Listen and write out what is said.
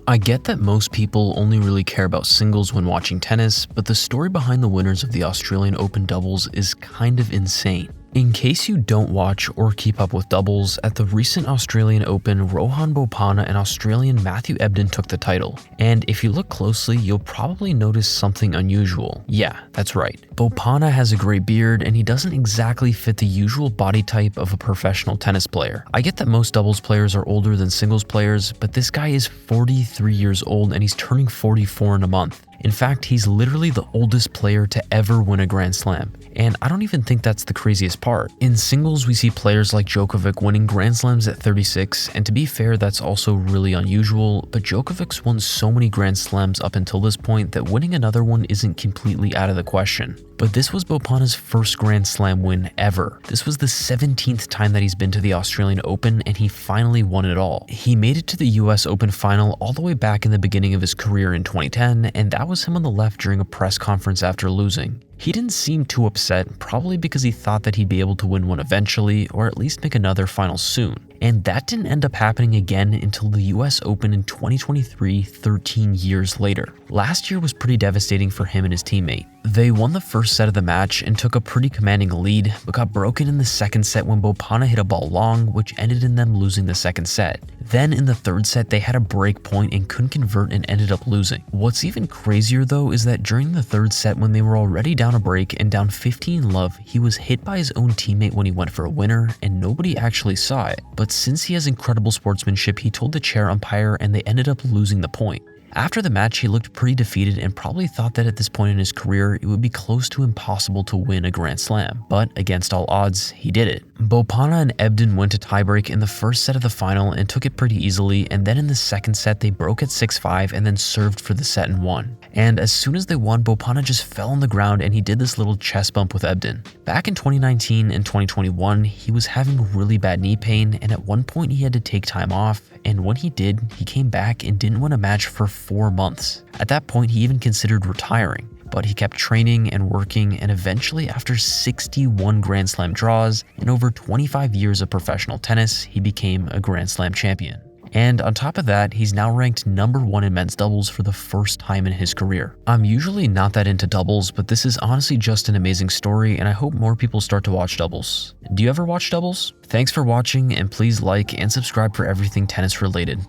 I get that most people only really care about singles when watching tennis, but the story behind the winners of the Australian Open doubles is kind of insane. In case you don't watch or keep up with doubles, at the recent Australian Open, Rohan Bopanna and Australian Matthew Ebden took the title. And if you look closely, you'll probably notice something unusual. Yeah, that's right. Bopanna has a gray beard, and he doesn't exactly fit the usual body type of a professional tennis player. I get that most doubles players are older than singles players, but this guy is 43 years old and he's turning 44 in a month. In fact, he's literally the oldest player to ever win a Grand Slam. And I don't even think that's the craziest part. In singles, we see players like Djokovic winning Grand Slams at 36, and to be fair, that's also really unusual, but Djokovic's won so many Grand Slams up until this point that winning another one isn't completely out of the question. But this was Bopanna's first Grand Slam win ever. This was the 17th time that he's been to the Australian Open, and he finally won it all. He made it to the US Open final all the way back in the beginning of his career in 2010, and that was him on the left during a press conference after losing. He didn't seem too upset, probably because he thought that he'd be able to win one eventually, or at least make another final soon. And that didn't end up happening again until the US Open in 2023, 13 years later. Last year was pretty devastating for him and his teammate. They won the first set of the match and took a pretty commanding lead, but got broken in the second set when Bopanna hit a ball long, which ended in them losing the second set. Then in the third set, they had a break point and couldn't convert and ended up losing. What's even crazier though is that during the third set, when they were already down a break and down 15-love, he was hit by his own teammate when he went for a winner, and nobody actually saw it. But since he has incredible sportsmanship, he told the chair umpire and they ended up losing the point. After the match, he looked pretty defeated and probably thought that at this point in his career, it would be close to impossible to win a Grand Slam. But against all odds, he did it. Bopanna and Ebden went to tiebreak in the first set of the final and took it pretty easily, and then in the second set, they broke at 6-5 and then served for the set and won. And as soon as they won, Bopanna just fell on the ground and he did this little chest bump with Ebden. Back in 2019 and 2021, he was having really bad knee pain, and at one point he had to take time off, and when he did, he came back and didn't win a match for 4 months. At that point, he even considered retiring, but he kept training and working, and eventually after 61 Grand Slam draws and over 25 years of professional tennis, he became a Grand Slam champion. And on top of that, he's now ranked #1 in men's doubles for the first time in his career. I'm usually not that into doubles, but this is honestly just an amazing story, and I hope more people start to watch doubles. Do you ever watch doubles? Thanks for watching, and please like and subscribe for everything tennis related.